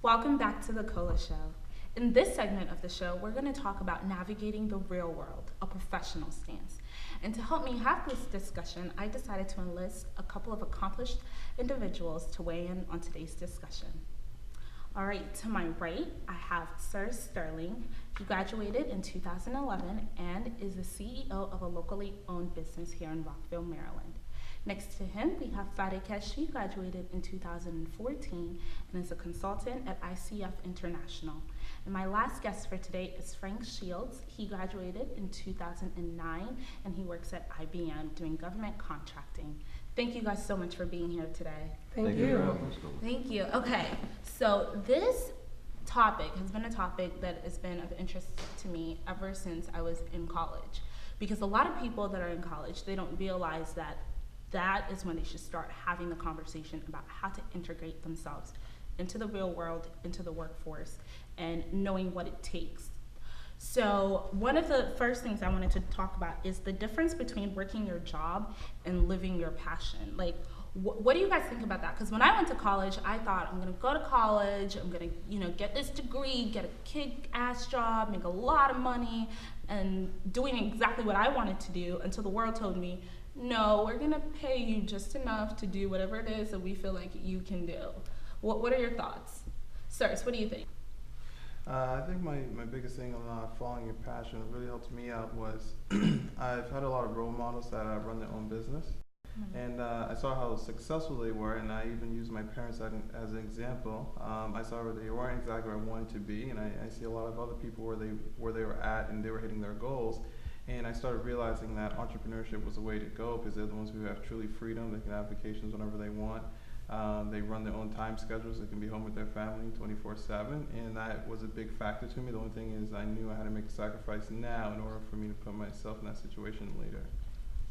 Welcome back to the Cola Show. In this segment of the show, we're going to talk about navigating the real world, a professional stance. And to help me have this discussion, I decided to enlist a couple of accomplished individuals to weigh in on today's discussion. All right, to my right, I have Sir Sterling. He graduated in 2011 and is the CEO of a locally owned business here in Rockville, Maryland. Next to him, we have Fadekesh. He graduated in 2014 and is a consultant at ICF International. And my last guest for today is Frank Shields. He graduated in 2009 and he works at IBM doing government contracting. Thank you guys so much for being here today. Thank you. Thank you. Okay, so this topic has been a topic that has been of interest to me ever since I was in college. Because a lot of people that are in college, they don't realize that is when they should start having the conversation about how to integrate themselves into the real world, into the workforce, and knowing what it takes. So one of the first things I wanted to talk about is the difference between working your job and living your passion. Like, what do you guys think about that? Because when I went to college, I thought I'm gonna go to college, I'm gonna, get this degree, get a kick-ass job, make a lot of money, and doing exactly what I wanted to do until the world told me, no, we're gonna pay you just enough to do whatever it is that we feel like you can do. What are your thoughts? Sirs, what do you think? I think my biggest thing on following your passion really helped me out was I've had a lot of role models that run their own business. Mm-hmm. And I saw how successful they were, and I even used my parents as an example. I saw where they weren't exactly where I wanted to be, and I see a lot of other people where they were at and they were hitting their goals. And I started realizing that entrepreneurship was the way to go because they're the ones who have truly freedom. They can have vacations whenever they want. They run their own time schedules. They can be home with their family 24/7. And that was a big factor to me. The only thing is I knew I had to make a sacrifice now in order for me to put myself in that situation later.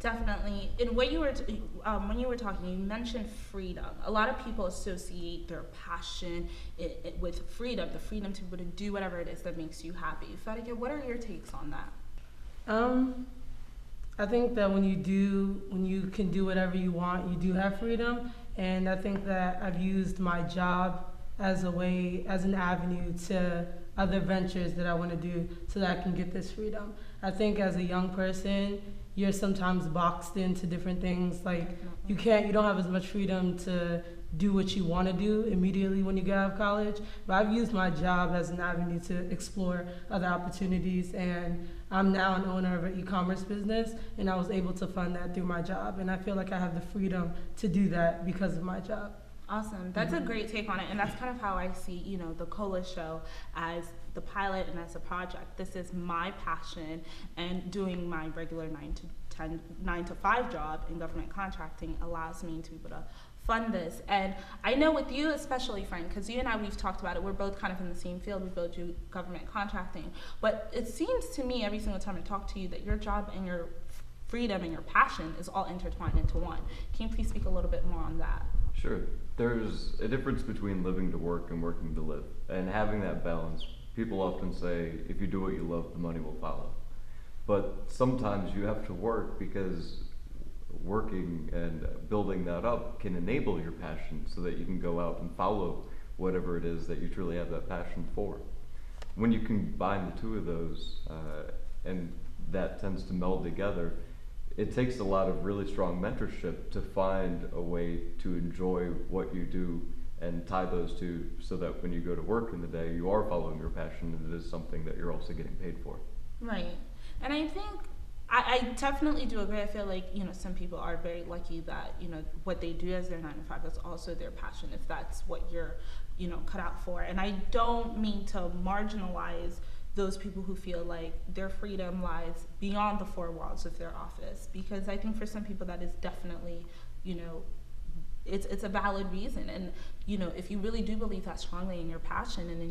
Definitely. And what you were when you were talking, you mentioned freedom. A lot of people associate their passion with freedom, the freedom to be able to do whatever it is that makes you happy. Fadike, what are your takes on that? I think that when you can do whatever you want, you do have freedom. And I think that I've used my job as an avenue to other ventures that I want to do so that I can get this freedom. I think as a young person, you're sometimes boxed into different things. Like you don't have as much freedom to do what you want to do immediately when you get out of college. But I've used my job as an avenue to explore other opportunities, and I'm now an owner of an e-commerce business, and I was able to fund that through my job, and I feel like I have the freedom to do that because of my job. Awesome. That's a great take on it, and that's kind of how I see, the Cola Show as the pilot and as a project. This is my passion, and doing my regular 9 to 5 job in government contracting allows me to be able to fund this. And I know with you especially, Frank, because you and I, we've talked about it, we're both kind of in the same field, we both do government contracting, but it seems to me every single time I talk to you that your job and your freedom and your passion is all intertwined into one. Can you please speak a little bit more on that? Sure. There's a difference between living to work and working to live, and having that balance. People often say, if you do what you love, the money will follow. But sometimes you have to work because working and building that up can enable your passion so that you can go out and follow whatever it is that you truly have that passion for. When you combine the two of those, and that tends to meld together, it takes a lot of really strong mentorship to find a way to enjoy what you do and tie those two so that when you go to work in the day, you are following your passion and it is something that you're also getting paid for. Right. And I think I definitely do agree. I feel like, some people are very lucky that, what they do as their 9 to 5 is also their passion, if that's what you're, cut out for. And I don't mean to marginalize those people who feel like their freedom lies beyond the four walls of their office, because I think for some people that is definitely, it's a valid reason. And if you really do believe that strongly in your passion and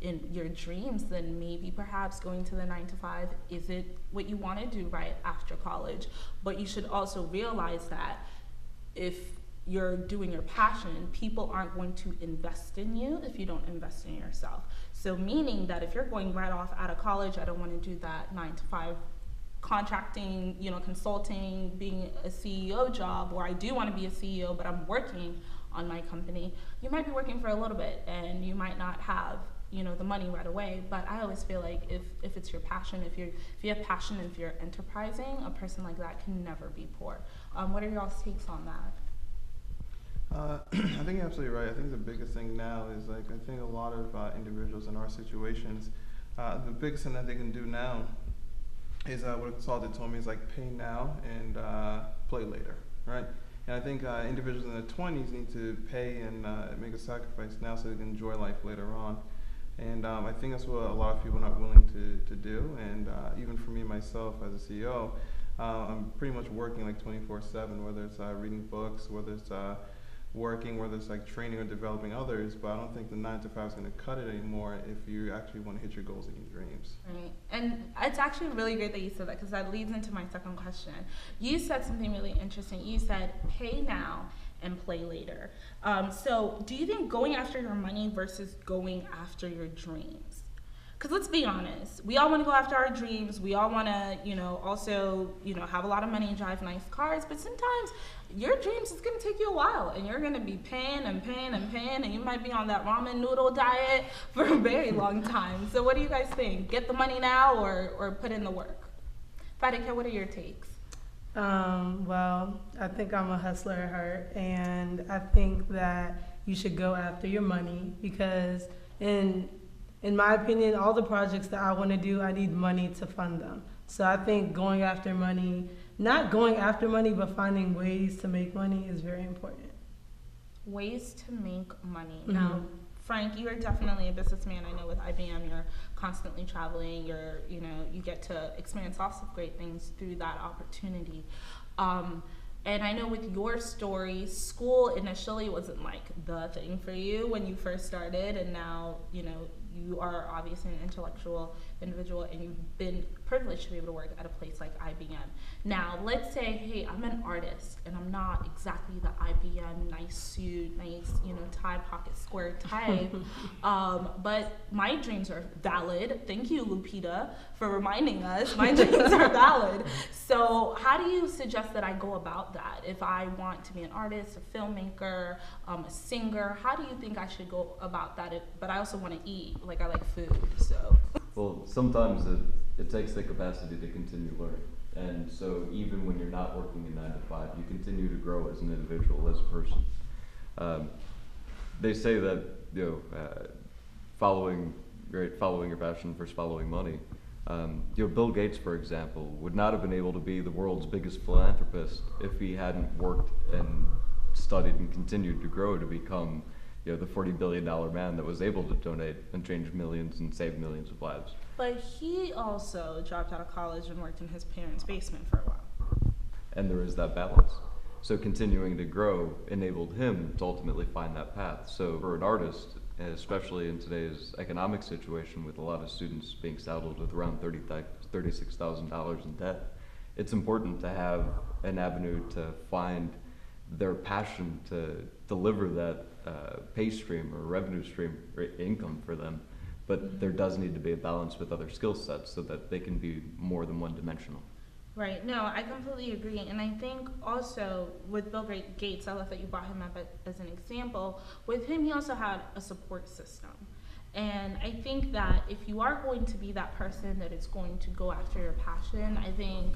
in your dreams, then maybe perhaps going to the 9 to 5 isn't what you want to do right after college. But you should also realize that if you're doing your passion, people aren't going to invest in you if you don't invest in yourself. So meaning that if you're going right off out of college, I don't want to do that 9 to 5 contracting, consulting, being a CEO job, or I do want to be a CEO, but I'm working on my company, you might be working for a little bit and you might not have, you know, the money right away. But I always feel like if it's your passion, if you have passion, if you're enterprising, a person like that can never be poor. What are y'all's takes on that? I think you're absolutely right. I think the biggest thing now is like I think a lot of individuals in our situations, the biggest thing that they can do now is what a consultant told me is like pay now and play later, right? And I think individuals in their 20s need to pay and make a sacrifice now so they can enjoy life later on. And I think that's what a lot of people are not willing to do. And even for me myself as a CEO, I'm pretty much working like 24/7, whether it's reading books, whether it's working, whether it's like training or developing others, but I don't think the 9 to 5 is going to cut it anymore if you actually want to hit your goals and your dreams. Right. And it's actually really great that you said that, because that leads into my second question. You said something really interesting. You said pay now and play later. So do you think going after your money versus going after your dreams? Because let's be honest, we all want to go after our dreams. We all want to, you know, also, you know, have a lot of money and drive nice cars. But sometimes your dreams is going to take you a while, and you're going to be paying, and you might be on that ramen noodle diet for a very long time. So what do you guys think? Get the money now or put in the work? Fadika, what are your takes? Well, I think I'm a hustler at heart, and I think that you should go after your money because in my opinion, all the projects that I want to do, I need money to fund them. So I think going after money, not going after money, but finding ways to make money is very important. Ways to make money. Mm-hmm. Now, Frank, you are definitely a businessman. I know with IBM, you're constantly traveling. You get to experience lots of great things through that opportunity. And I know with your story, school initially wasn't like the thing for you when you first started, and now, you know, you are obviously an intellectual individual and you've been privileged to be able to work at a place like IBM. Now, let's say, hey, I'm an artist and I'm not exactly the IBM nice suit, nice, you know, tie pocket square type, but my dreams are valid. Thank you, Lupita, for reminding us. My dreams are valid. So how do you suggest that I go about that? If I want to be an artist, a filmmaker, a singer, how do you think I should go about that? But I also want to eat. Like, I like food, so. Well, sometimes it takes the capacity to continue learning. And so even when you're not working in 9 to 5, you continue to grow as an individual, as a person. They say that, you know, following your passion versus following money. Bill Gates, for example, would not have been able to be the world's biggest philanthropist if he hadn't worked and studied and continued to grow to become, you know, the $40 billion man that was able to donate and change millions and save millions of lives. But he also dropped out of college and worked in his parents' basement for a while. And there is that balance. So continuing to grow enabled him to ultimately find that path. So for an artist, especially in today's economic situation with a lot of students being saddled with around $36,000 in debt, it's important to have an avenue to find their passion to deliver that pay stream or revenue stream or income for them. But there does need to be a balance with other skill sets so that they can be more than one-dimensional. Right. No, I completely agree. And I think also with Bill Gates, I love that you brought him up as an example. With him, he also had a support system. And I think that if you are going to be that person that is going to go after your passion, I think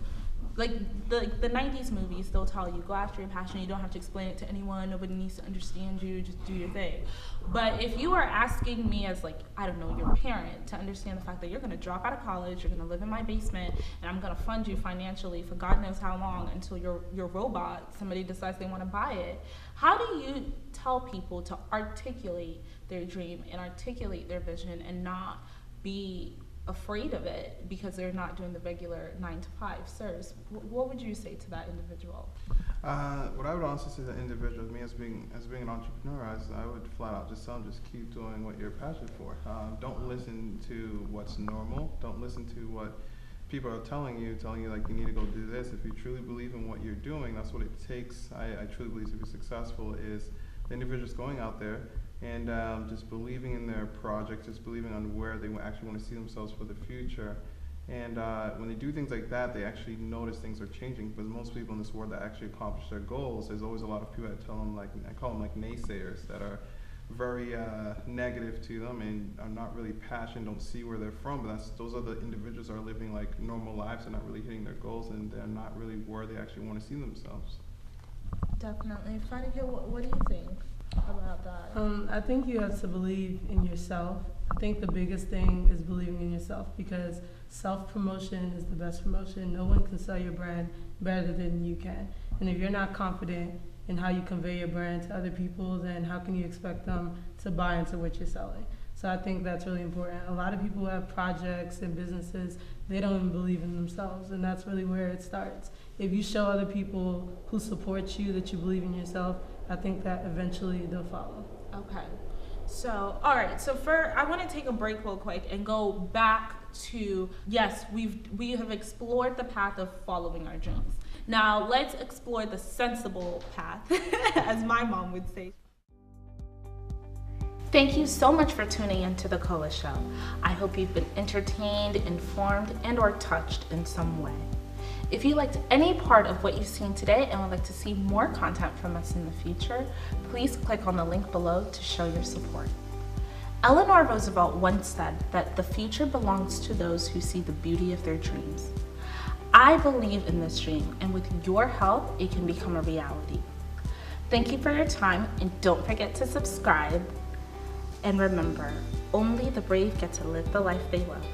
like the 90s movies, they'll tell you, go after your passion. You don't have to explain it to anyone. Nobody needs to understand you. Just do your thing. But if you are asking me as, like, I don't know, your parent to understand the fact that you're going to drop out of college, you're going to live in my basement, and I'm going to fund you financially for God knows how long until your robot, somebody decides they want to buy it. How do you tell people to articulate their dream and articulate their vision and not be afraid of it because they're not doing the regular 9 to 5 service? What would you say to that individual? What I would honestly say to that individual, me as being an entrepreneur, I would flat out just tell them, just keep doing what you're passionate for. Don't listen to what's normal. Don't listen to what people are telling you like you need to go do this. If you truly believe in what you're doing, that's what it takes. I truly believe to be successful is the individuals going out there and just believing in their project, just believing on where they actually want to see themselves for the future, And when they do things like that, they actually notice things are changing. Because most people in this world that actually accomplish their goals, there's always a lot of people that tell them, like, I call them like naysayers, that are very negative to them and are not really passionate, don't see where they're from. But those are the individuals that are living like normal lives and not really hitting their goals, and they're not really where they actually want to see themselves. Definitely. Fatika, what do you think about that? I think you have to believe in yourself. I think the biggest thing is believing in yourself, because self-promotion is the best promotion. No one can sell your brand better than you can. And if you're not confident in how you convey your brand to other people, then how can you expect them to buy into what you're selling? So I think that's really important. A lot of people who have projects and businesses, they don't even believe in themselves, and that's really where it starts. If you show other people who support you that you believe in yourself, I think that eventually they'll follow. Okay. So, all right. So I want to take a break real quick and go back to, yes, we have explored the path of following our dreams. Now let's explore the sensible path, as my mom would say. Thank you so much for tuning into the Koa Show. I hope you've been entertained, informed, and or touched in some way. If you liked any part of what you've seen today and would like to see more content from us in the future, please click on the link below to show your support. Eleanor Roosevelt once said that the future belongs to those who see the beauty of their dreams. I believe in this dream, and with your help, it can become a reality. Thank you for your time, and don't forget to subscribe. And remember, only the brave get to live the life they love.